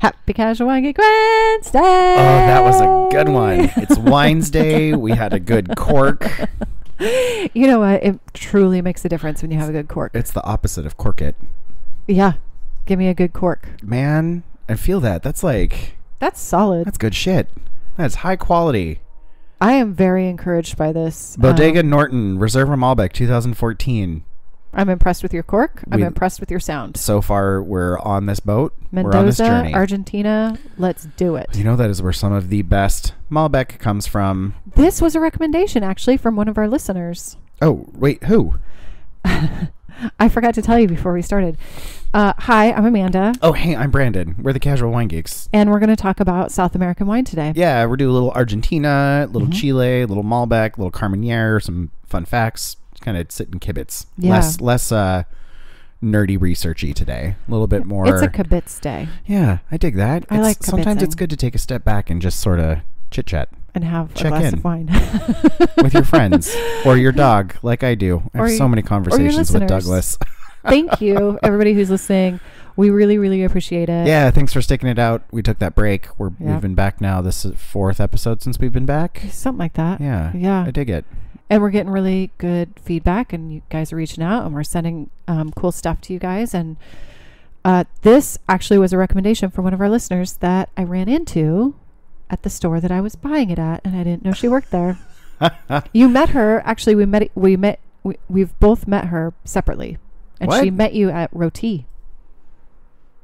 Happy Casual Wine Geek Wednesday. Oh, that was a good one. It's Wines Day. We had a good cork. You know what? It truly makes a difference when you have a good cork. It's the opposite of cork it. Yeah. Give me a good cork. Man, I feel that. That's solid. That's good shit. That's high quality. I am very encouraged by this. Bodega Norton, Reserva Malbec 2014. I'm impressed with your cork. I'm impressed with your sound. So far, we're on this boat. Mendoza, we're on this journey. Argentina, let's do it. You know, that is where some of the best Malbec comes from. This was a recommendation, actually, from one of our listeners. Oh, wait, who? I forgot to tell you before we started. Hi, I'm Amanda. Oh, hey, I'm Brandon. We're the Casual Wine Geeks. And we're going to talk about South American wine today. Yeah, we're doing a little Argentina, a little Chile, a little Malbec, a little Carmenere, some fun facts. Kind of sit and kibitz. Yeah. Less nerdy researchy today. A little bit more. It's a kibitz day. Yeah, I dig that. I like sometimes kibitzing. it's good to take a step back and just sort of chit chat And have Check a glass in. of wine. with your friends or your dog, like I do. I have so many conversations with listeners. Douglas. Thank you, everybody who's listening. We really, really appreciate it. Yeah, thanks for sticking it out. We took that break. We've been back now. This is 4th episode since we've been back. Something like that. Yeah. Yeah. I dig it. And we're getting really good feedback, and you guys are reaching out, and we're sending cool stuff to you guys. And this actually was a recommendation from one of our listeners that I ran into at the store that I was buying it at, and I didn't know she worked there. You met her. Actually, we've both met her separately, and What? she met you at Roti.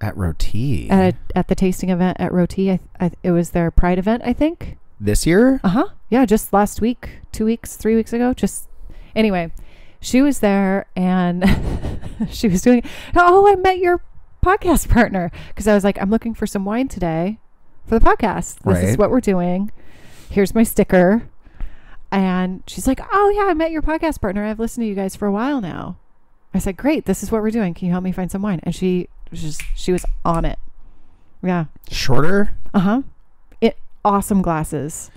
At Roti. At the tasting event at Roti. It was their Pride event, I think. This year? Yeah, just last week, 2 weeks, 3 weeks ago. Anyway, she was there, and she was doing, I met your podcast partner. Because I was like, I'm looking for some wine today for the podcast. This is what we're doing. Here's my sticker. And she's like, oh yeah, I met your podcast partner. I've listened to you guys for a while now. I said, great, this is what we're doing. Can you help me find some wine? And she was on it. Yeah. Shorter? Awesome glasses.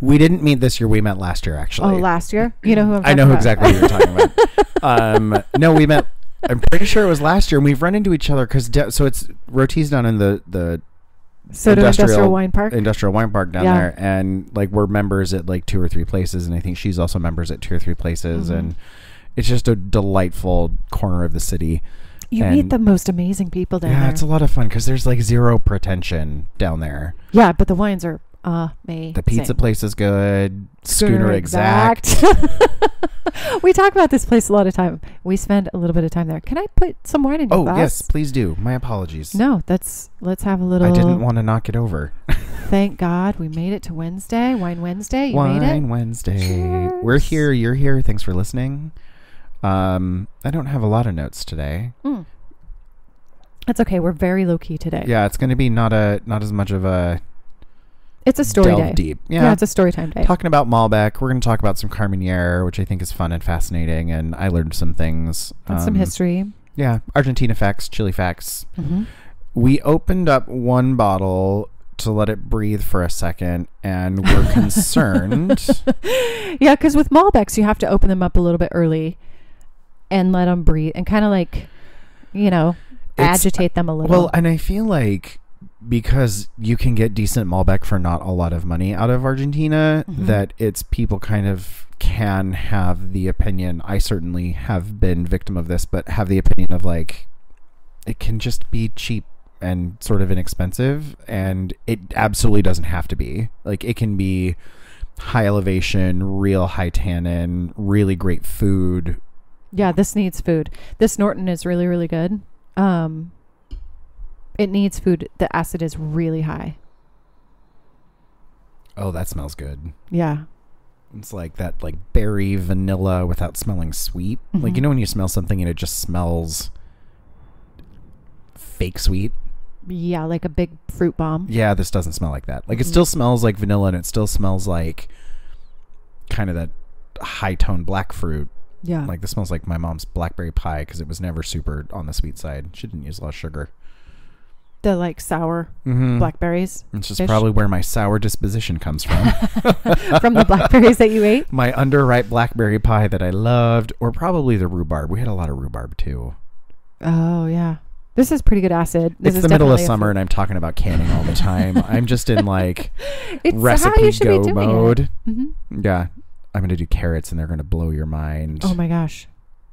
We didn't meet this year. We met last year, actually. Oh, last year? You know who I'm talking I know about. exactly what you're talking about. No, we met. I'm pretty sure it was last year, and we've run into each other because so it's Roti's down in the Soto Industrial Wine Park. Industrial Wine Park down there, and like we're members at like 2 or 3 places, and I think she's also members at 2 or 3 places, and it's just a delightful corner of the city. You meet the most amazing people down there. Yeah, it's a lot of fun because there's like zero pretension down there. Yeah, but the wines are amazing. The pizza place is good. Schooner Exact. We talk about this place a lot of time. We spend a little bit of time there. Can I put some wine in your glass? Oh, yes, please do. My apologies. No, let's have a little. I didn't want to knock it over. Thank God we made it to Wednesday. Wine Wednesday. You made it? Wine Wednesday. Cheers. We're here. You're here. Thanks for listening. I don't have a lot of notes today. That's okay. We're very low key today. Yeah, it's going to be not as much of a. It's a story delve day. Deep. Yeah, it's a story time day. Talking about Malbec, we're going to talk about some Carmenere, which I think is fun and fascinating, and I learned some things. And some history. Yeah, Argentina facts, Chile facts. We opened up one bottle to let it breathe for a second, and we're concerned. Yeah, because with Malbecs, you have to open them up a little bit early and let them breathe and kind of like, agitate them a little. Well, and I feel like because you can get decent Malbec for not a lot of money out of Argentina, that it's people kind of can have the opinion. I certainly have been victim of this, but have the opinion of like, it can just be cheap and sort of inexpensive, and it absolutely doesn't have to be. Like, it can be high elevation, real high tannin, really great food. Yeah, this needs food. This Norton is really, really good. It needs food. The acid is really high. Oh, that smells good. Yeah. It's like that, like berry vanilla without smelling sweet. Like, when you smell something and it just smells fake sweet. Yeah, like a big fruit bomb. Yeah, this doesn't smell like that. Like, it still smells like vanilla, and it still smells like kind of that high tone black fruit. Yeah. Like, this smells like my mom's blackberry pie because it was never super on the sweet side. She didn't use a lot of sugar. The like sour blackberries. It's just probably where my sour disposition comes from. From the blackberries that you ate? My underripe blackberry pie that I loved, or probably the rhubarb. We had a lot of rhubarb too. Oh, yeah. This is pretty good acid. This It's is the middle of definitely a summer food. and I'm talking about canning all the time. I'm just in like It's how recipe you should be go doing mode. it. Mm-hmm. Yeah. I'm going to do carrots and they're going to blow your mind. Oh my gosh.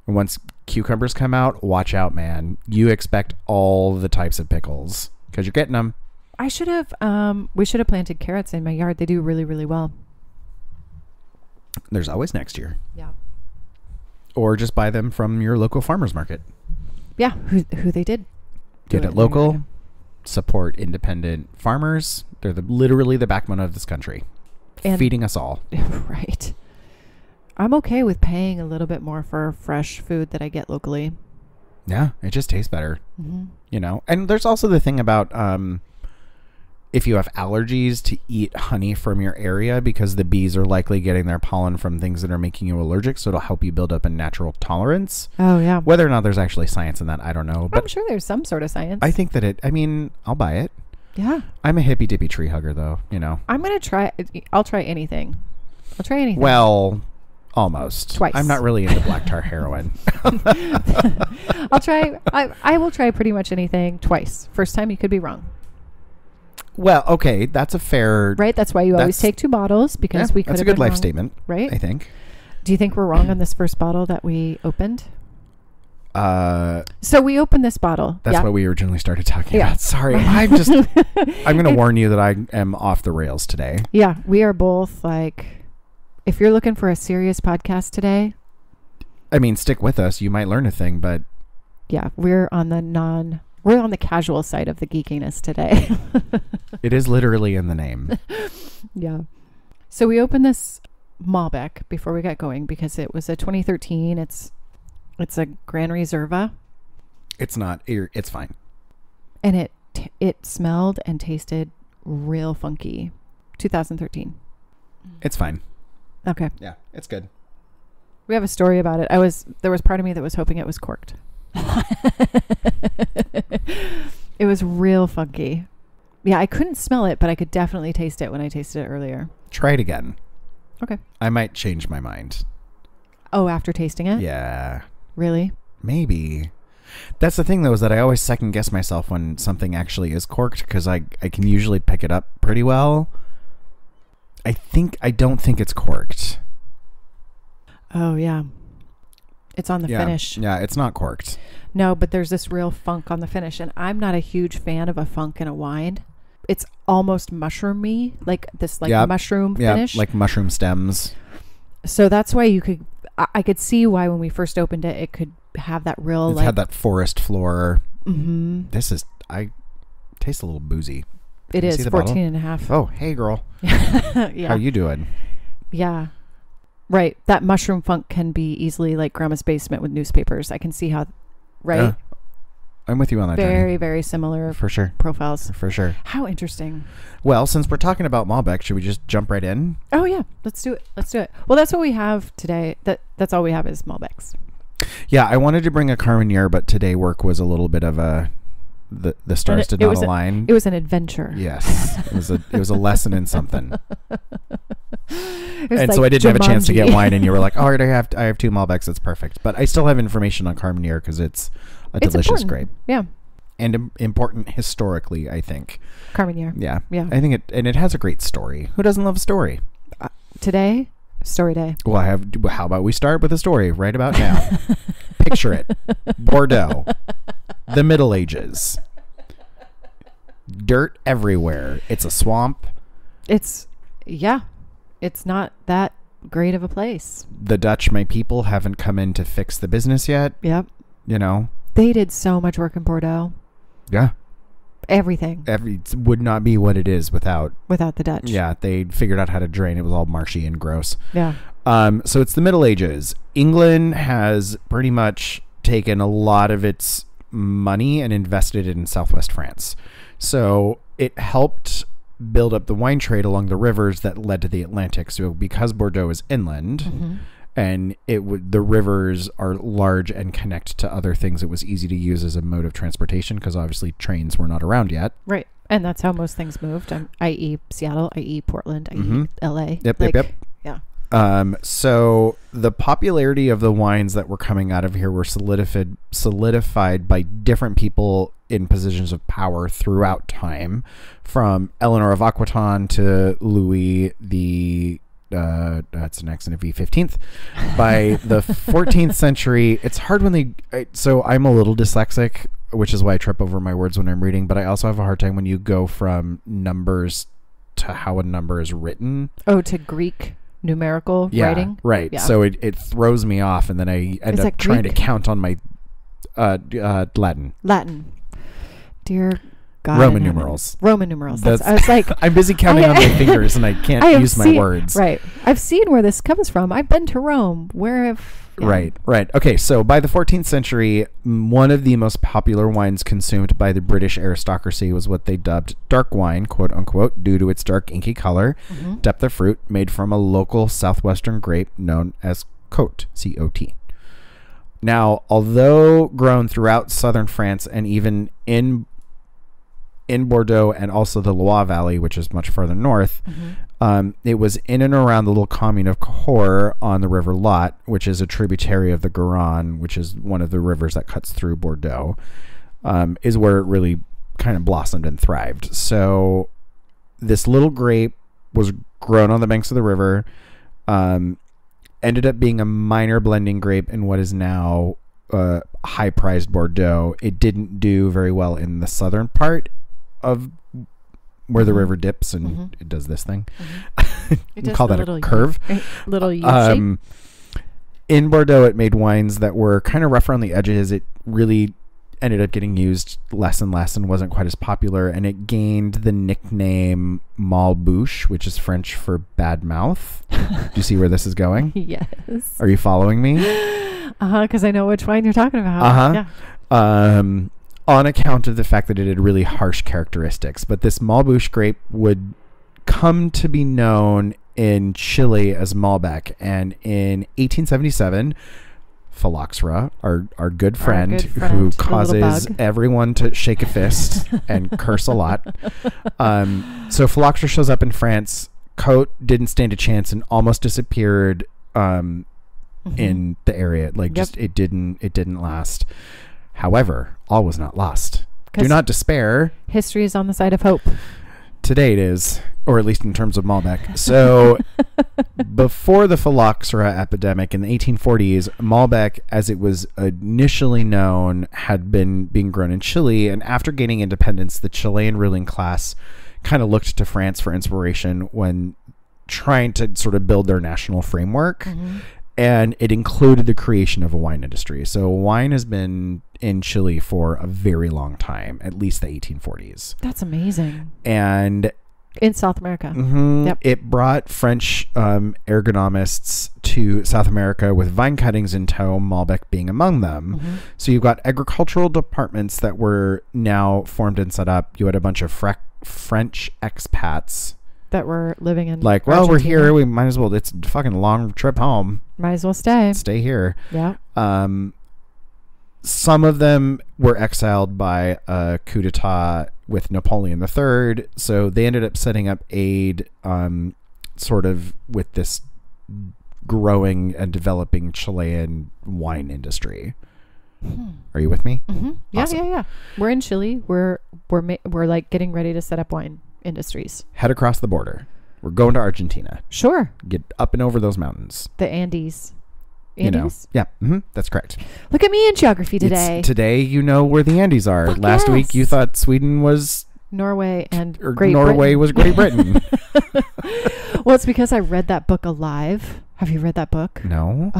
Once cucumbers come out, watch out, man. You expect all the types of pickles because you're getting them. I should have, we should have planted carrots in my yard. They do really, really well. There's always next year. Yeah. Or just buy them from your local farmer's market. Yeah. Who they did. Get do it in their local. yard. Support independent farmers. They're literally the backbone of this country. And- feeding us all. Right. I'm okay with paying a little bit more for fresh food that I get locally. Yeah, it just tastes better. Mm-hmm. You know, and there's also the thing about if you have allergies, to eat honey from your area because the bees are likely getting their pollen from things that are making you allergic, so it'll help you build up a natural tolerance. Oh, yeah. Whether or not there's actually science in that, I don't know. I'm But sure there's some sort of science. I think that I'll buy it. Yeah. I'm a hippy dippy tree hugger, though, you know. I'm going to try. I'll try anything. I'll try anything. Well, almost. Twice. I'm not really into black tar heroin. I'll try. I will try pretty much anything twice. First time, you could be wrong. Well, okay, that's a fair... Right? That's why you always take 2 bottles because Yeah, we could that's a have good been life wrong, statement, right? I think. Do you think we're wrong on this first bottle that we opened? That's So we opened this bottle. Yeah. what we originally started talking Yeah. about. Sorry, I'm going to warn you that I am off the rails today. Yeah, we are both like, if you're looking for a serious podcast today, I mean, stick with us. You might learn a thing, but yeah, we're on the casual side of the geekiness today. it is literally in the name. Yeah. So we opened this Malbec before we got going because it was a 2013. It's a Gran Reserva, It's not. It's fine. and it smelled and tasted real funky. 2013. It's fine. Okay. Yeah, it's good. We have a story about it. There was part of me that was hoping it was corked. It was real funky. Yeah, I couldn't smell it, but I could definitely taste it when I tasted it earlier. Try it again. Okay. I might change my mind. Oh, after tasting it? Yeah, Really? maybe. That's the thing, though, is that I always second guess myself when something actually is corked because I can usually pick it up pretty well. I don't think it's corked. Oh, yeah. It's on the finish. Yeah, it's not corked. No, but there's this real funk on the finish, and I'm not a huge fan of a funk in a wine. It's almost mushroomy, like this mushroom finish. Yeah, like mushroom stems. So that's why I could see why when we first opened it, it could have that real It's had that forest floor. Mm-hmm. I taste a little boozy. It Can you see is the 14 bottle? and a half. Oh, hey, girl. Yeah. How you doing? Yeah. Right. That mushroom funk can be easily like Grandma's basement with newspapers. I can see how, right? Yeah. I'm with you on that, Very, Jenny. very similar For sure. profiles. For sure. How interesting. Well, since we're talking about Malbec, should we just jump right in? Oh, yeah. Let's do it. Well, that's what we have today. That's all we have is Malbecs. Yeah, I wanted to bring a Carmenere, but today work was a little bit of the stars did not align. It was an adventure. Yes. It was a lesson in something. And like so I didn't have a chance to get Jumanji. wine, and you were like, all right, I have 2 Malbecs. That's perfect. But I still have information on Carmenere because it's a delicious important. grape. Yeah. And important historically, I think. Carmenere. Yeah. Yeah. I think it has a great story. Who doesn't love a story? Today, story day. Well, how about we start with a story right about now? Picture it. Bordeaux. The Middle Ages. Dirt everywhere. It's a swamp. It's not that great of a place. The Dutch, my people, haven't come in to fix the business yet. Yep. You know? They did so much work in Bordeaux. Yeah. Everything. It would not be what it is without the Dutch. Yeah, they figured out how to drain. It was all marshy and gross. Yeah. So it's the Middle Ages. England has pretty much taken a lot of its money and invested it in Southwest France. So it helped build up the wine trade along the rivers that led to the Atlantic. So because Bordeaux is inland, Mm-hmm. and the rivers are large and connect to other things, it was easy to use as a mode of transportation because obviously trains were not around yet. Right. And that's how most things moved, i.e. Seattle, i.e. Portland, i.e. Mhm. LA. Yep. Yeah. So the popularity of the wines that were coming out of here were solidified by different people in positions of power throughout time, from Eleanor of Aquitaine to Louis the that's an accent of V15th. By the 14th century, it's hard when so I'm a little dyslexic, which is why I trip over my words when I'm reading, but I also have a hard time when you go from numbers to how a number is written. Oh, to Greek numerical writing? Right. Yeah. So it throws me off, and then I end up trying to count on my Latin. Dear God. Roman numerals. I was like, I'm busy counting on my fingers, and I can't use my words. Right. I've seen where this comes from. I've been to Rome. Right. Okay, so by the 14th century, one of the most popular wines consumed by the British aristocracy was what they dubbed dark wine, quote unquote, due to its dark inky color, depth of fruit, made from a local southwestern grape known as Côte, C-O-T. Now, although grown throughout southern France and even in Bordeaux and also the Loire Valley, which is much further north, it was in and around the little commune of Cahors on the River Lot, which is a tributary of the Garonne, which is one of the rivers that cuts through Bordeaux, is where it really kind of blossomed and thrived. So this little grape was grown on the banks of the river, ended up being a minor blending grape in what is now high-priced Bordeaux. It didn't do very well in the southern part of where the river dips and it does this thing. It does call that a curve. Little U shape. In Bordeaux, it made wines that were kind of rough around the edges. It really ended up getting used less and less and wasn't quite as popular. And it gained the nickname Malbouche, which is French for bad mouth. Do you see where this is going? Yes. Are you following me? Because I know which wine you're talking about. Yeah. On account of the fact that it had really harsh characteristics. But this Malbouche grape would come to be known in Chile as Malbec. And in 1877, phylloxera, our good friend who causes everyone to shake a fist and curse a lot. So phylloxera shows up in France. Côte didn't stand a chance and almost disappeared in the area. It didn't last. However, all was not lost. Do not despair. History is on the side of hope. Today it is, or at least in terms of Malbec. So before the phylloxera epidemic in the 1840s, Malbec, as it was initially known, had been being grown in Chile. And after gaining independence, the Chilean ruling class kind of looked to France for inspiration when trying to sort of build their national framework. And it included the creation of a wine industry. So wine has been in Chile for a very long time, at least the 1840s. That's amazing. And in South America. It brought French ergonomists to South America with vine cuttings in tow, Malbec being among them. So you've got agricultural departments that were now formed and set up. You had a bunch of French expats that were living in Argentina. We're here, we might as well, it's a fucking long trip home, might as well stay here. Yeah. Some of them were exiled by a coup d'etat with Napoleon III, so they ended up setting up aid sort of with this growing and developing Chilean wine industry. Are you with me? Yeah, awesome. yeah. We're in Chile. We're like getting ready to set up wine industries. Head across the border. We're going to Argentina. Sure. Get up and over those mountains. The Andes. Andes? Yeah, that's correct. Look at me in geography today. Today you know where the Andes are. Fuck Last week you thought Sweden was Norway and Norway was Great Britain. Well, it's because I read that book Alive. Have you read that book? No.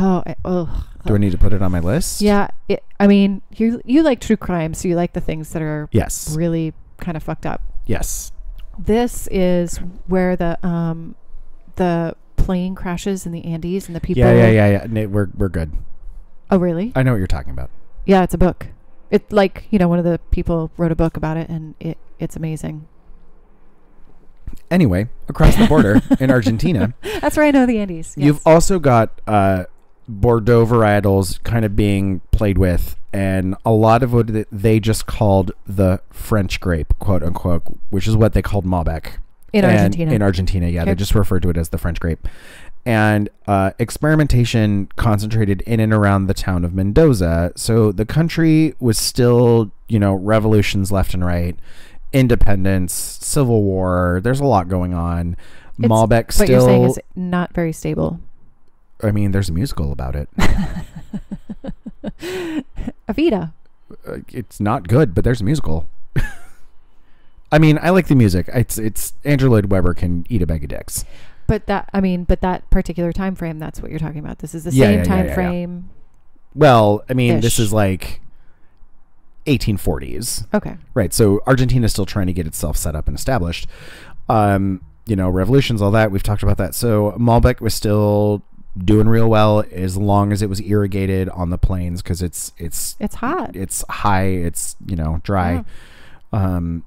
Do I need to put it on my list? Yeah. I mean, you like true crime, so you like the things that are really kind of fucked up. Yes. This is where the plane crashes in the Andes and the people. Yeah. We're good. Oh, really? I know what you're talking about. Yeah, it's a book. It one of the people wrote a book about it, and it's amazing. Anyway, across the border in Argentina. That's where I know the Andes. Yes. You've also got Bordeaux varietals kind of being played with, and a lot of what they just called the French grape, quote unquote, which is what they called Malbec. In Argentina. In Argentina, yeah. Okay. They just refer to it as the French grape. And experimentation concentrated in and around the town of Mendoza. So the country was still, revolutions left and right, independence, civil war. There's a lot going on. Malbec still... What you're saying is not very stable. I mean, there's a musical about it. Evita. It's not good, but there's a musical. I mean, I like the music. It's Andrew Lloyd Webber can eat a bag of dicks. But that particular time frame, that's what you're talking about. This is the same time frame. Well, I mean, this Ish. is like 1840s. Okay. Right. So Argentina's still trying to get itself set up and established. Revolutions, all that. We've talked about that. So Malbec was still doing real well as long as it was irrigated on the plains, because it's hot. It's high. It's, dry. Yeah.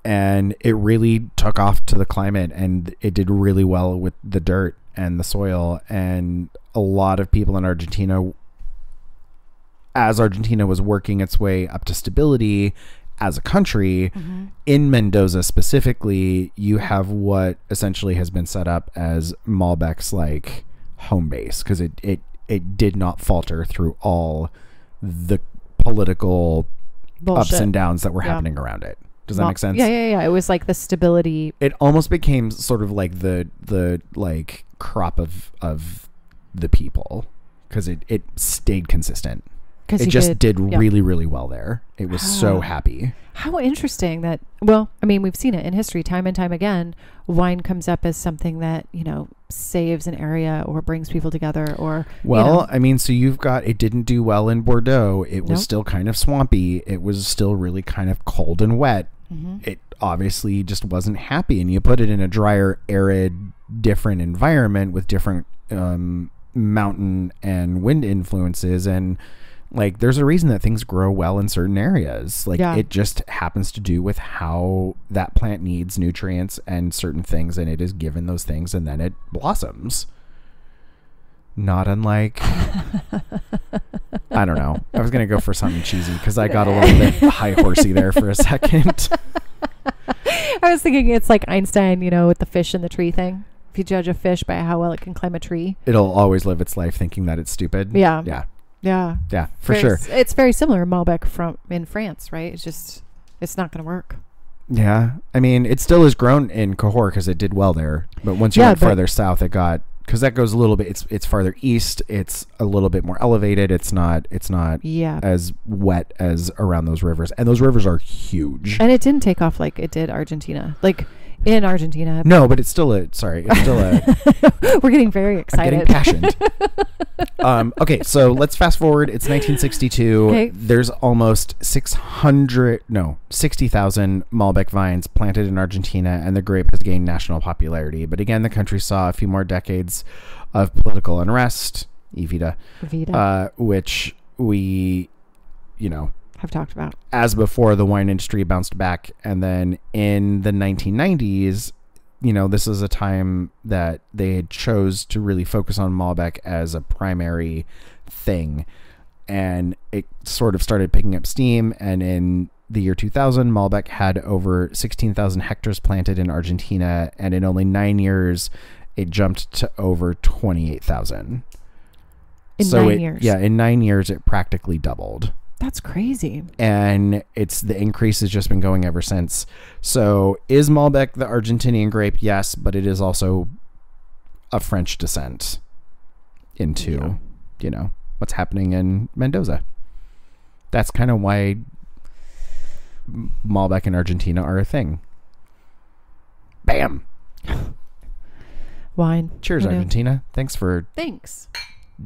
And it really took off to the climate, and it did really well with the dirt and the soil. And a lot of people in Argentina, as Argentina was working its way up to stability as a country, in Mendoza specifically, you have what essentially has been set up as Malbec's like home base, because it did not falter through all the political Bullshit. ups and downs that were happening around it. Does that make sense? Yeah. It was like the stability. It almost became sort of like the like crop of the people, because it stayed consistent. It just did really, really well there. It was so happy. How interesting that, well, I mean, we've seen it in history time and time again. Wine comes up as something that, saves an area or brings people together or... Well, I mean, so you've got, it didn't do well in Bordeaux. It was still kind of swampy. It was still really kind of cold and wet. It obviously just wasn't happy. And you put it in a drier, arid, different environment with different mountain and wind influences, and like there's a reason that things grow well in certain areas. Like it just happens to do with how that plant needs nutrients and certain things, and it is given those things, and then it blossoms. Not unlike I don't know. I was gonna go for something cheesy because I got a little bit high horsey there for a second. I was thinking it's like Einstein, with the fish in the tree thing. If you judge a fish by how well it can climb a tree, it'll always live its life thinking that it's stupid. Yeah, for sure. It's very similar Malbec in France, right? It's not going to work. Yeah, I mean, it still is grown in Cahors because it did well there, but once you went farther south, it got, because that goes a little bit. It's farther east. It's a little bit more elevated. It's not as wet as around those rivers, and those rivers are huge. And it didn't take off like it did Argentina. Like in Argentina. No, but it's still a. We're getting very excited. I'm getting passionate. Okay, so let's fast forward. It's 1962. Okay. There's almost 60,000 Malbec vines planted in Argentina, and the grape has gained national popularity. But again, the country saw a few more decades of political unrest, Evita. Which we, have talked about. As before, the wine industry bounced back, and then in the 1990s, this is a time that they had chose to really focus on Malbec as a primary thing, and it sort of started picking up steam. And in the year 2000, Malbec had over 16,000 hectares planted in Argentina, and in only 9 years, it jumped to over 28,000. In 9 years? Yeah, in 9 years, it practically doubled. That's crazy. And the increase has just been going ever since. So is Malbec the Argentinian grape? Yes, but it is also a French descent into, what's happening in Mendoza. That's kind of why Malbec and Argentina are a thing. Bam. Wine. Cheers, Argentina. Thanks for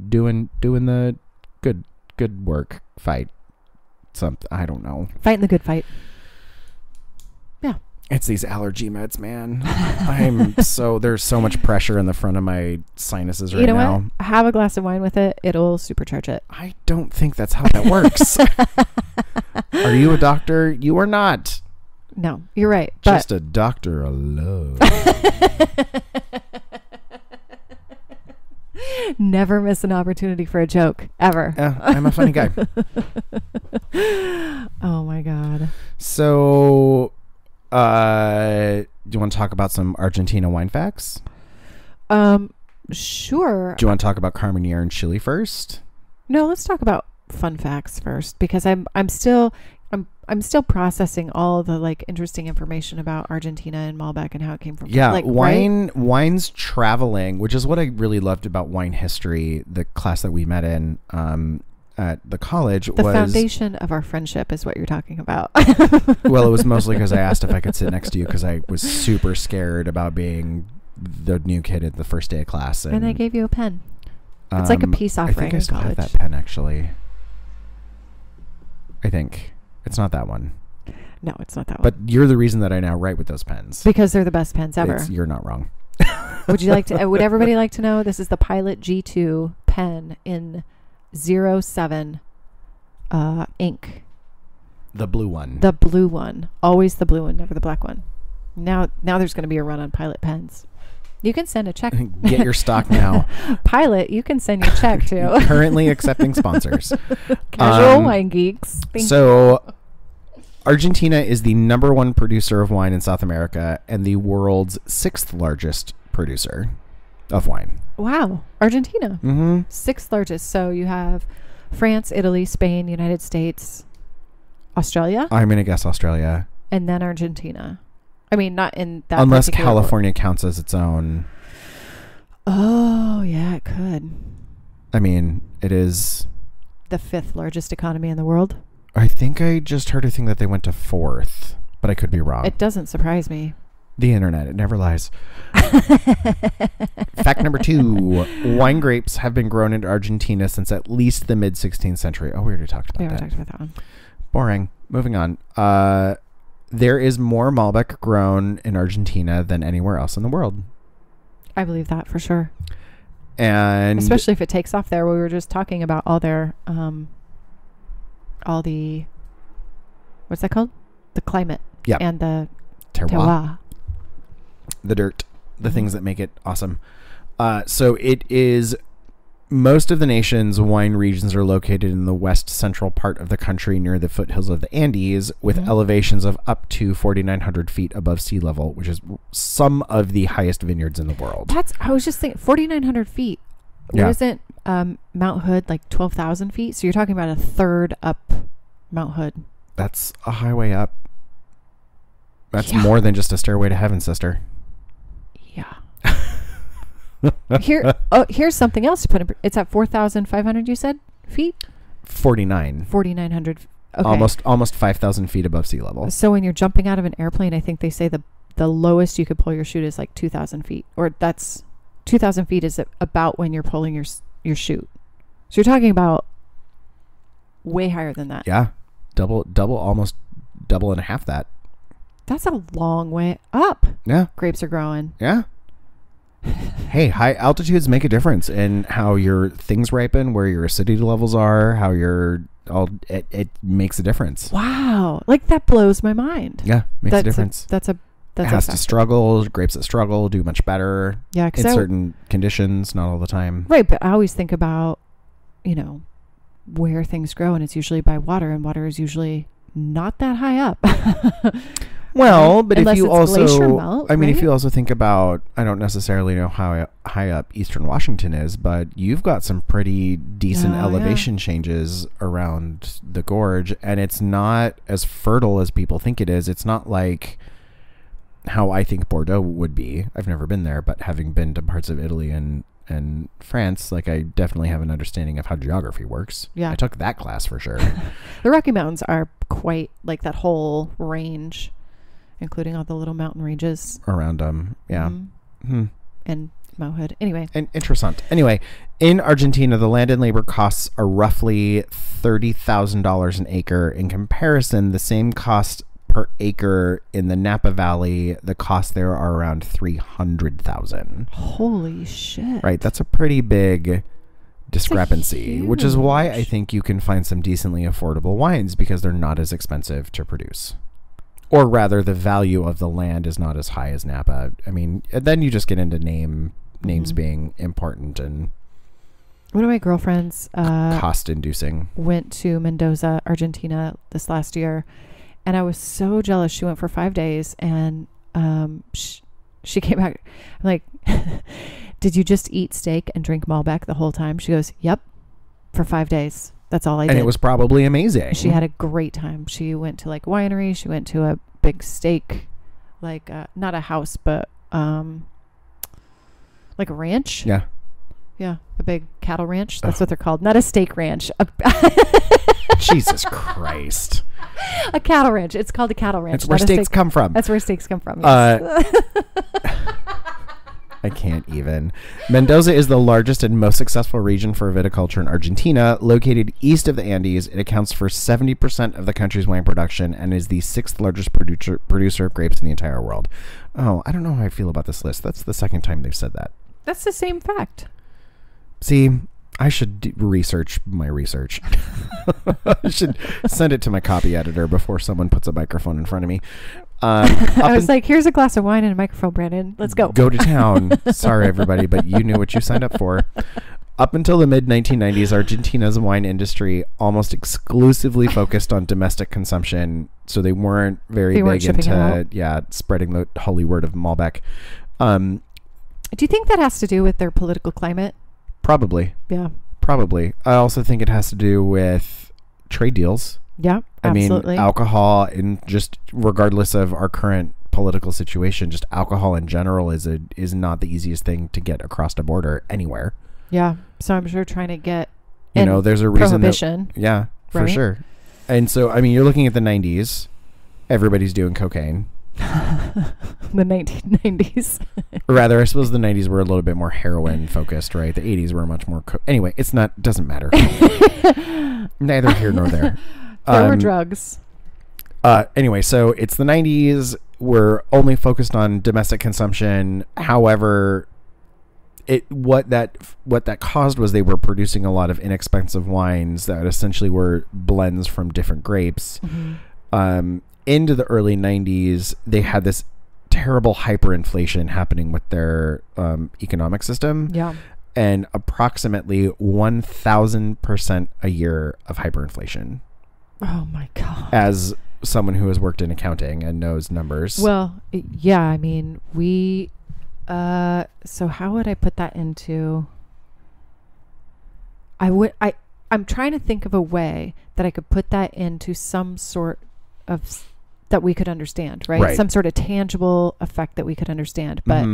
doing the good work. Fight. Something, I don't know. Fighting the good fight. Yeah. It's these allergy meds, man. There's so much pressure in the front of my sinuses right now. You know what? Have a glass of wine with it. It'll supercharge it. I don't think that's how that works. Are you a doctor? You are not. No, you're right. Just a doctor of love. Never miss an opportunity for a joke, ever. I'm a funny guy. Oh my God. So, do you want to talk about some Argentina wine facts? Sure. Do you want to talk about Carmenere and Chile first? No, let's talk about fun facts first, because I'm still processing all the like interesting information about Argentina and Malbec and how it came from. Yeah, like, wine's traveling, which is what I really loved about wine history. The class that we met in at the college the was foundation of our friendship is what you're talking about. Well, it was mostly because I asked if I could sit next to you because I was super scared about being the new kid at the first day of class, and I gave you a pen. It's like a peace offering. I think I still in college. have that pen actually. I think it's not that one. No, it's not that one. But you're the reason that I now write with those pens. Because they're the best pens ever. You're not wrong. Would you like to? Would everybody like to know? This is the Pilot G2 pen in 07 ink. The blue one. The blue one. Always the blue one, never the black one. Now there's going to be a run on Pilot pens. You can send a check. Get your stock now. Pilot, you can send your check to. Currently accepting sponsors. Casual Wine Geeks. So Argentina is the number one producer of wine in South America and the world's 6th largest producer of wine. Wow. Argentina. Mm-hmm. 6th largest. So you have France, Italy, Spain, United States, Australia. I'm going to guess Australia. And then Argentina. I mean, not in that. Unless California counts as its own. Oh, yeah, it could. I mean, it is the 5th largest economy in the world. I think I just heard a thing that they went to 4th, but I could be wrong. It doesn't surprise me. The internet, it never lies. Fact number 2. Wine grapes have been grown in Argentina since at least the mid-16th century. Oh, we already talked about that. We already talked about that one. Boring. Moving on. There is more Malbec grown in Argentina than anywhere else in the world. I believe that for sure. And especially if it takes off there. We were just talking about all their, all the, what's that called? The climate. Yeah. And the terroir. The dirt. The things that make it awesome. So it is... Most of the nation's wine regions are located in the west central part of the country near the foothills of the Andes with elevations of up to 4,900 feet above sea level, which is some of the highest vineyards in the world. I was just thinking 4,900 feet. Yeah. Wasn't Mount Hood like 12,000 feet? So you're talking about a third up Mount Hood. That's a highway up. That's more than just a stairway to heaven, sister. Yeah. Here's something else to put in. It's at 4,500, you said, feet? 4,900. Okay. Almost 5,000 feet above sea level. So when you're jumping out of an airplane, I think they say the lowest you could pull your chute is like 2,000 feet. Or that's 2,000 feet is about when you're pulling your chute. So you're talking about way higher than that. Yeah. Almost double and a half that. That's a long way up. Yeah. Grapes are growing. Yeah. Hey, high altitudes make a difference in how your things ripen, where your acidity levels are, how it makes a difference. Wow. Like that blows my mind. Yeah, makes a difference. It has to struggle. Grapes that struggle do much better. Yeah, in certain conditions, not all the time. Right, but I always think about, where things grow, and it's usually by water, and water is usually not that high up. Well, but unless if you it's glacier also, melt, I mean, right? if you also think about, I don't necessarily know how high up Eastern Washington is, but you've got some pretty decent elevation changes around the gorge, and it's not as fertile as people think it is. It's not like how I think Bordeaux would be. I've never been there, but having been to parts of Italy and France, like I definitely have an understanding of how geography works. Yeah. I took that class for sure. The Rocky Mountains are quite like that whole range, including all the little mountain ranges around them. Yeah. Mm-hmm. And Mount Hood. Anyway. And interessant. Anyway, in Argentina, the land and labor costs are roughly $30,000 an acre. In comparison, the same cost per acre in the Napa Valley, the costs there are around $300,000. Holy shit. Right. That's a pretty big discrepancy, which is why I think you can find some decently affordable wines because they're not as expensive to produce. Or rather, the value of the land is not as high as Napa. I mean, then you just get into names being important and one of my girlfriends cost-inducing. Went to Mendoza, Argentina this last year, and I was so jealous. She went for 5 days, and she came back. I'm like, did you just eat steak and drink Malbec the whole time? She goes, yep, for 5 days. That's all I did. And it was probably amazing. She had a great time. She went to like a winery. She went to a big steak, like not a house, but like a ranch. Yeah. Yeah, a big cattle ranch. That's what they're called. Not a steak ranch. Jesus Christ. A cattle ranch. It's called a cattle ranch. That's where steaks come from. That's where steaks come from. Yes. I can't even. Mendoza is the largest and most successful region for viticulture in Argentina. Located east of the Andes, it accounts for 70% of the country's wine production and is the 6th largest producer of grapes in the entire world. Oh, I don't know how I feel about this list. That's the second time they've said that. That's the same fact. See, I should research my research. I should send it to my copy editor before someone puts a microphone in front of me. I was like, here's a glass of wine and a microphone, Brandon. Let's go. Go to town. Sorry, everybody, but you knew what you signed up for. Up until the mid-1990s, Argentina's wine industry almost exclusively focused on domestic consumption, so they weren't very big into spreading the holy word of Malbec. Do you think that has to do with their political climate? Probably. Yeah. Probably. I also think it has to do with trade deals. Yeah, absolutely. I mean, alcohol, and just regardless of our current political situation, just alcohol in general is not the easiest thing to get across the border anywhere. Yeah. So I'm sure trying to get there's a reason prohibition. Yeah, for right? sure. And so, I mean, you're looking at the 90s. Everybody's doing cocaine. The 1990s. Or rather, I suppose the 90s were a little bit more heroin focused, right? The 80s were much more anyway, doesn't matter. Neither here nor there. There were drugs. Anyway, so it's the 90s. We're only focused on domestic consumption. However, what that caused was they were producing a lot of inexpensive wines that essentially were blends from different grapes. Mm-hmm. Into the early 90s, they had this terrible hyperinflation happening with their economic system. Yeah. And approximately 1,000% a year of hyperinflation. Oh my God. As someone who has worked in accounting and knows numbers. Well, yeah, I mean, so how would I put that into, I'm trying to think of a way that I could put that into some sort of, that we could understand, right? Some sort of tangible effect that we could understand, but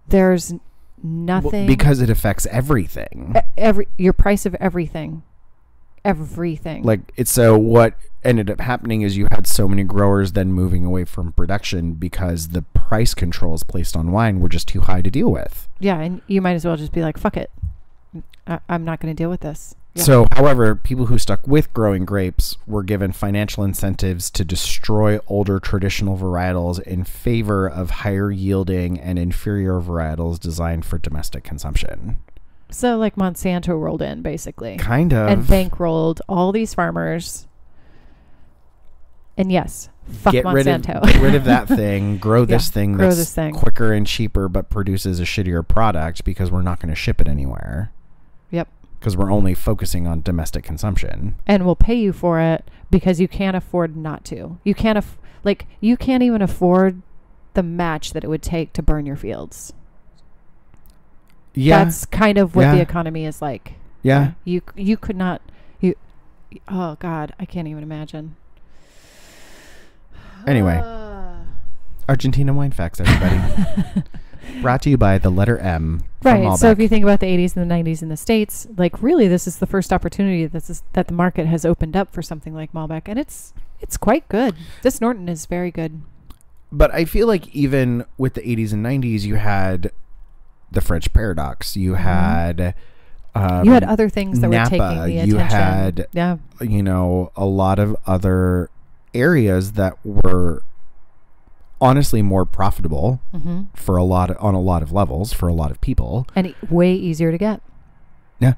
there's nothing. Well, because it affects everything. Your price of everything. Like so what ended up happening is you had so many growers then moving away from production because the price controls placed on wine were just too high to deal with. Yeah. And you might as well just be like, fuck it. I'm not going to deal with this. Yeah. So, however, people who stuck with growing grapes were given financial incentives to destroy older traditional varietals in favor of higher yielding and inferior varietals designed for domestic consumption. So like Monsanto rolled in, basically. Kind of. And bankrolled all these farmers. And yes, fuck Monsanto. Get rid of that thing. Grow this thing that's quicker and cheaper but produces a shittier product because we're not going to ship it anywhere. Yep. Because we're only focusing on domestic consumption. And we'll pay you for it because you can't afford not to. You can't you can't even afford the match that it would take to burn your fields. Yeah. That's kind of what the economy is like. Yeah. You could not, oh God, I can't even imagine. Anyway, Argentina wine facts, everybody. Brought to you by the letter M. Right. So if you think about the 80s and the 90s in the States, like really this is the first opportunity that the market has opened up for something like Malbec. And it's quite good. This Norton is very good. But I feel like even with the 80s and 90s, you had the French Paradox. You had other things that Napa, were taking the attention. You had, a lot of other areas that were honestly more profitable for on a lot of levels for a lot of people, and way easier to get. Yeah,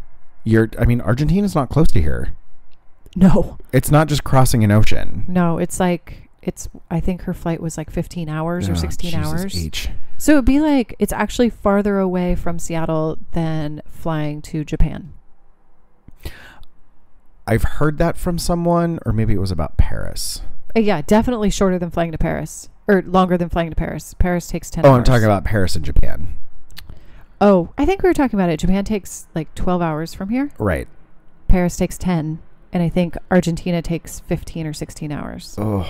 Argentina's not close to here. No, it's not just crossing an ocean. No, it's like I think her flight was like 15 hours or 16 hours each. So it'd be like it's actually farther away from Seattle than flying to Japan. I've heard that from someone, or maybe it was about Paris. Yeah, definitely shorter than flying to Paris, or longer than flying to Paris. Paris takes 10 hours. I'm talking about Paris and Japan. Oh, I think we were talking about it. Japan takes like 12 hours from here. Right. Paris takes 10. And I think Argentina takes 15 or 16 hours. Oh,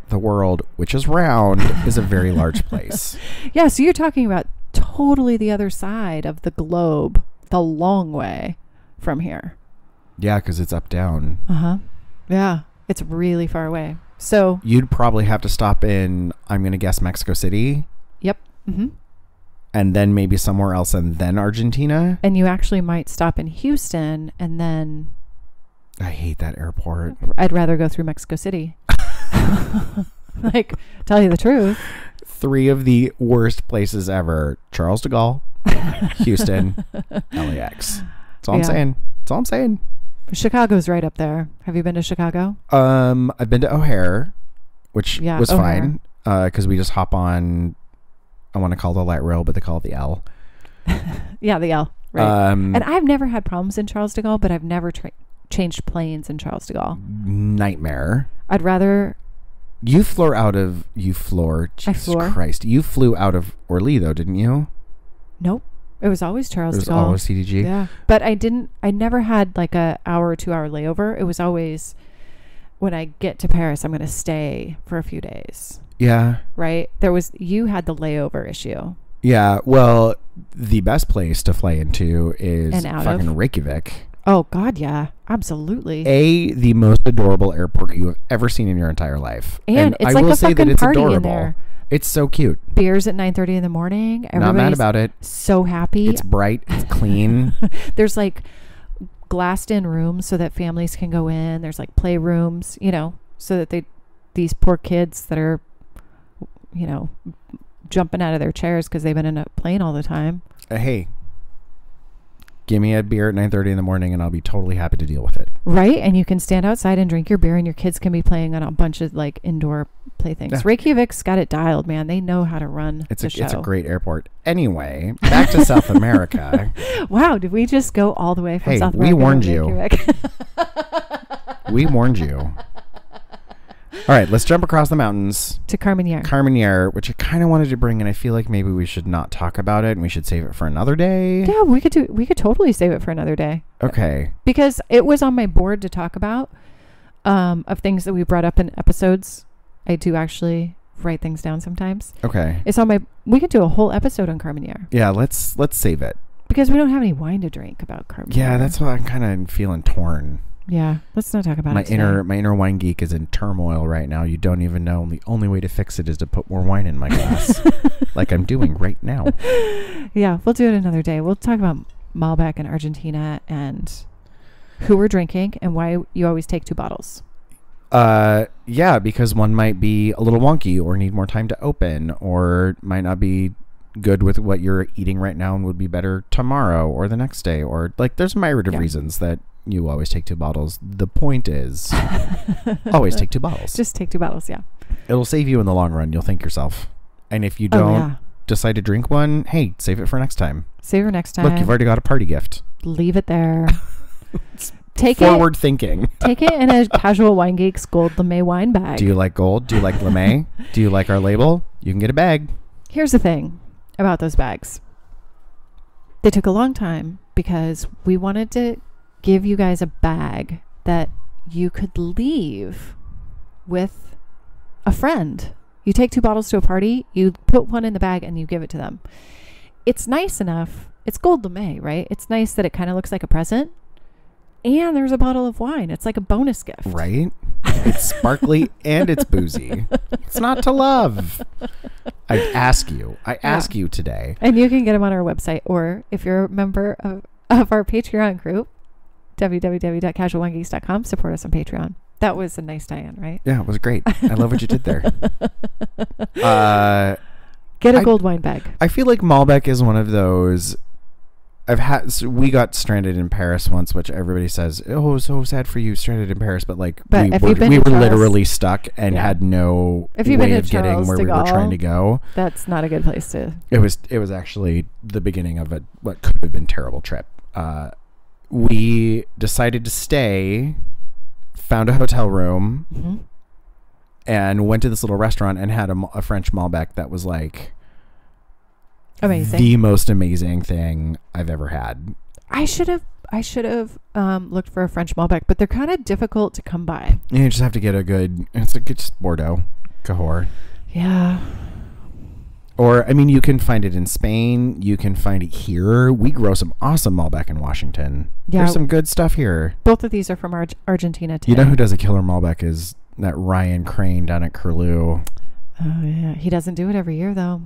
the world, which is round, is a very large place. Yeah, so you're talking about totally the other side of the globe, the long way from here. Yeah, because it's up, down. Uh-huh. Yeah, it's really far away. So you'd probably have to stop in, I'm going to guess, Mexico City. Yep. Mm-hmm. And then maybe somewhere else, and then Argentina. And you actually might stop in Houston, and then... I hate that airport. I'd rather go through Mexico City. Like, tell you the truth. 3 of the worst places ever. Charles de Gaulle, Houston, LAX. That's all I'm saying. That's all I'm saying. Chicago's right up there. Have you been to Chicago? I've been to O'Hare, which was O'Hare. Fine. Because we just hop on, I want to call it the light rail, but they call it the L. Yeah, the L. Right. And I've never had problems in Charles de Gaulle, but I've never changed planes in Charles de Gaulle. Nightmare. I'd rather... Jesus Christ. You flew out of Orly, though, didn't you? Nope. It was always Charles de Gaulle. It was always CDG? Yeah. But I never had like a hour or 2 hour layover. It was always, when I get to Paris, I'm going to stay for a few days. Yeah. Right? You had the layover issue. Yeah. Well, the best place to fly into is fucking Reykjavik. Oh, God, yeah. Absolutely. The most adorable airport you have ever seen in your entire life. And it's like a fucking party in there. It's so cute. Beers at 9:30 in the morning. Not mad about it. So happy. It's bright. It's clean. There's like glassed in rooms so that families can go in. There's like playrooms, so that these poor kids that are, jumping out of their chairs because they've been in a plane all the time. Hey. Give me a beer at 9:30 in the morning and I'll be totally happy to deal with it. Right? And you can stand outside and drink your beer and your kids can be playing on a bunch of like indoor playthings. Yeah. Reykjavik's got it dialed, man. They know how to run the show. It's a great airport. Anyway, back to South America. Wow, did we just go all the way from South America? We warned you. We warned you. All right, let's jump across the mountains to Carmenere. Carmenere, which I kind of wanted to bring, and I feel like maybe we should not talk about it, and we should save it for another day. Yeah, we could totally save it for another day. Okay. Because it was on my board to talk about, of things that we brought up in episodes. I do actually write things down sometimes. Okay. We could do a whole episode on Carmenere. Yeah, let's save it. Because we don't have any wine to drink about Carmenere. Yeah, that's why I'm kind of feeling torn. Yeah, let's not talk about it today. My inner wine geek is in turmoil right now. You don't even know. The only way to fix it is to put more wine in my glass, like I'm doing right now. Yeah, we'll do it another day. We'll talk about Malbec in Argentina and who we're drinking and why you always take 2 bottles. Yeah, because one might be a little wonky or need more time to open or might not be good with what you're eating right now and would be better tomorrow or the next day, or like there's a myriad of reasons that you always take 2 bottles. The point is always take 2 bottles. Just take 2 bottles. Yeah. It'll save you in the long run. You'll thank yourself. And if you don't decide to drink one, hey, save it for next time. Save it next time. Look, you've already got a party gift. Leave it there. Take forward thinking. Take it in a Casual Wine Geeks Gold LeMay wine bag. Do you like gold? Do you like LeMay? Do you like our label? You can get a bag. Here's the thing about those bags. They took a long time because we wanted to give you guys a bag that you could leave with a friend. You take 2 bottles to a party, you put one in the bag and you give it to them. It's nice enough. It's Gold LeMay, right? It's nice that it kind of looks like a present. And there's a bottle of wine. It's like a bonus gift. Right? It's sparkly and it's boozy. It's not to love. I ask you today. And you can get them on our website, or if you're a member of our Patreon group, www.casualwinegeeks.com. Support us on Patreon. That was a nice tie-in, right? Yeah, it was great. I love what you did there. Get a gold wine bag. I feel like Malbec is one of those. We got stranded in Paris once, which everybody says, oh, so sad for you, stranded in Paris. But we were literally stuck and had no way of getting where we were trying to go. That's not a good place to. It was actually the beginning of what could have been a terrible trip. We decided to stay, found a hotel room, and went to this little restaurant and had a French Malbec that was like Amazing. the most amazing thing I've ever had. I should have looked for a French Malbec, but they're kind of difficult to come by. You just have to get it's just Bordeaux, Cahors. Yeah. Or, I mean, you can find it in Spain. You can find it here. We grow some awesome Malbec in Washington. Yeah. There's some good stuff here. Both of these are from Argentina today. You know who does a killer Malbec is that Ryan Crane down at Curlew. Oh, yeah. He doesn't do it every year, though.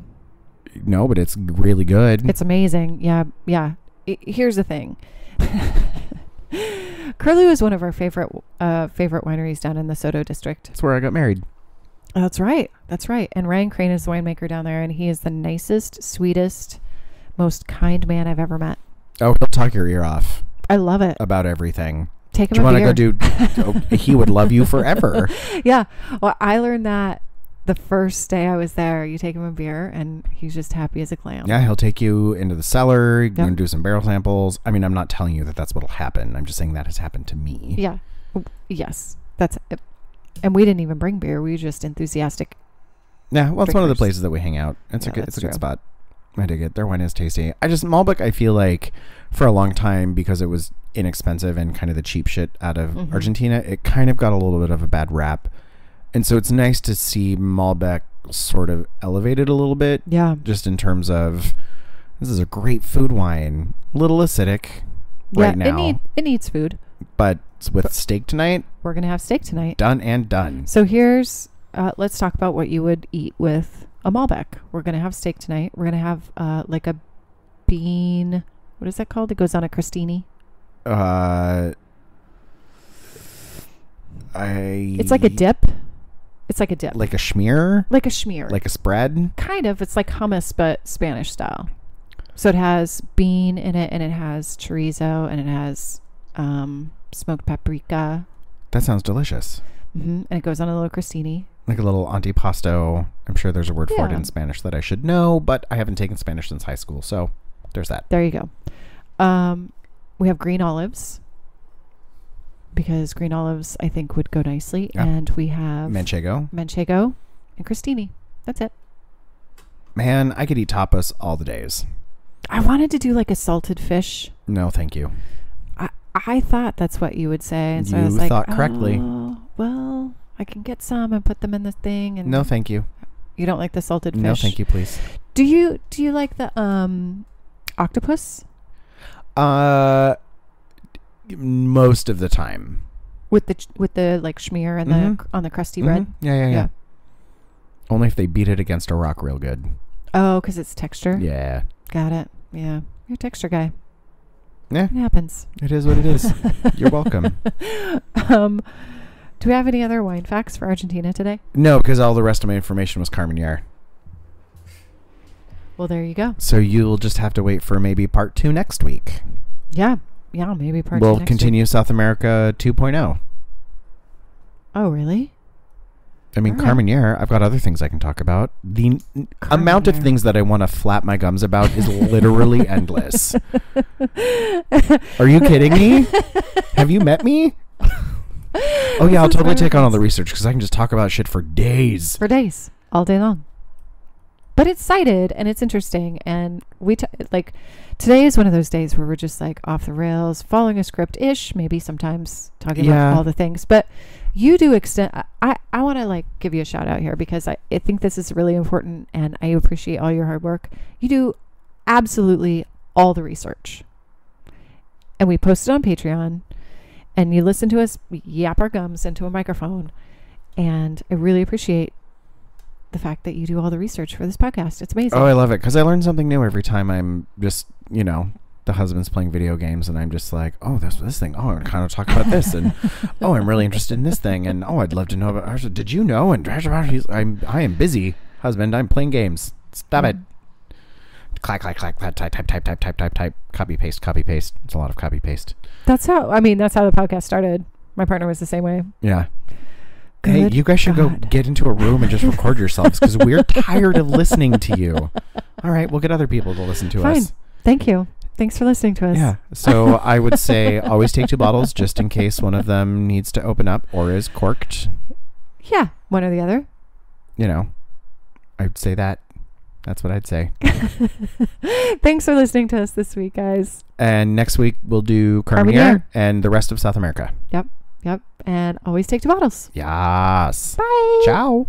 No, but it's really good. It's amazing. Yeah. Yeah. Here's the thing. Curlew is one of our favorite wineries down in the Soto district. That's where I got married. That's right. That's right. And Ryan Crane is the winemaker down there, and he is the nicest, sweetest, most kind man I've ever met. Oh, he'll talk your ear off I love it. about everything. Take him Do you a want to beer. go do? He would love you forever. Yeah. Well, I learned that the first day I was there. You take him a beer, and he's just happy as a clam. Yeah, he'll take you into the cellar. You're Yep. going to do some barrel samples. I mean, I'm not telling you that that's what'll happen. I'm just saying that has happened to me. Yeah. Yes. That's it. And we didn't even bring beer. We were just enthusiastic. Yeah, well, it's one of the Drinkers. places that we hang out. It's Yeah, a good that's true. spot. I dig it. Their wine is tasty. Malbec, I feel like for a long time, because it was inexpensive and kind of the cheap shit out of Mhm. Argentina, it kind of got a little bit of a bad rap. And so it's nice to see Malbec sort of elevated a little bit, Yeah. just in terms of this is a great food wine, a little acidic right now, It needs food. but with steak tonight, We're going to have steak tonight. done and done. So here's, let's talk about what you would eat with a Malbec. We're going to have steak tonight. We're going to have like a bean. What is that called? It goes on a crostini. It's like a dip. It's like a dip. Like a schmear? Like a schmear. Like a spread? Kind of. It's like hummus, but Spanish style. So it has bean in it, and it has chorizo, and it has smoked paprika. That sounds delicious. And it goes on a little crostini. Like a little antipasto. I'm sure there's a word for it Yeah. in Spanish that I should know, but I haven't taken Spanish since high school, so there's that. There you go. We have green olives, because green olives, I think, would go nicely. Yeah. And we have Manchego. and crostini. That's it. Man, I could eat tapas all the days. I wanted to do like a salted fish. No, thank you. I thought that's what you would say. And so I was You like, thought correctly. Oh, well, I can get some and put them in the thing. And No, thank you. You don't like the salted fish? No, thank you, please. Do you like the octopus? Most of the time. With the like schmear and the on the crusty bread? Yeah. Yeah. Only if they beat it against a rock real good. Oh, because it's texture? Yeah. Got it. Yeah. You're a texture guy. Yeah. It happens. It is what it is. You're welcome. Do we have any other wine facts for Argentina today? No, because all the rest of my information was Carmenere. Well, there you go. So you'll just have to wait for maybe part 2 next week. Yeah. Yeah, maybe part We'll two next continue week. South America 2.0. Oh, really? I mean, All right. Carmenere, I've got other things I can talk about. The amount of Carmenere. things that I want to flap my gums about is literally endless. Are you kidding me? Have you met me? Oh, yeah, I'll This is totally my take on all the reference. research because I can just talk about shit for days. For days. All day long. But it's cited and it's interesting. And like today is one of those days where we're just like off the rails, following a script-ish, maybe sometimes talking Yeah. about all the things. But you do extend. I want to like give you a shout out here because I think this is really important and I appreciate all your hard work. You do absolutely all the research. And we post it on Patreon and you listen to us yap our gums into a microphone. And I really appreciate the fact that you do all the research for this podcast. It's amazing. Oh, I love it because I learn something new every time I'm just, the husband's playing video games and I'm just like, oh, there's this thing. Oh, I'm kind of talk about this. And, oh, I'm really interested in this thing. And, oh, I'd love to know about, did you know? And I am busy, husband. I'm playing games. Stop it. Clack, clack, clack, clack, type, copy, paste. It's a lot of copy, paste. That's how the podcast started. My partner was the same way. Yeah. Hey, Good you guys should God. go get into a room and just record yourselves because we're tired of listening to you. All right, we'll get other people to listen to Fine. us. Thank you. Thanks for listening to us. Yeah. So I would say always take 2 bottles just in case one of them needs to open up or is corked. Yeah. One or the other. You know, I'd say that. That's what I'd say. Thanks for listening to us this week, guys. And next week we'll do Carmenere and the rest of South America. Yep. And always take 2 bottles. Yes. Bye. Ciao.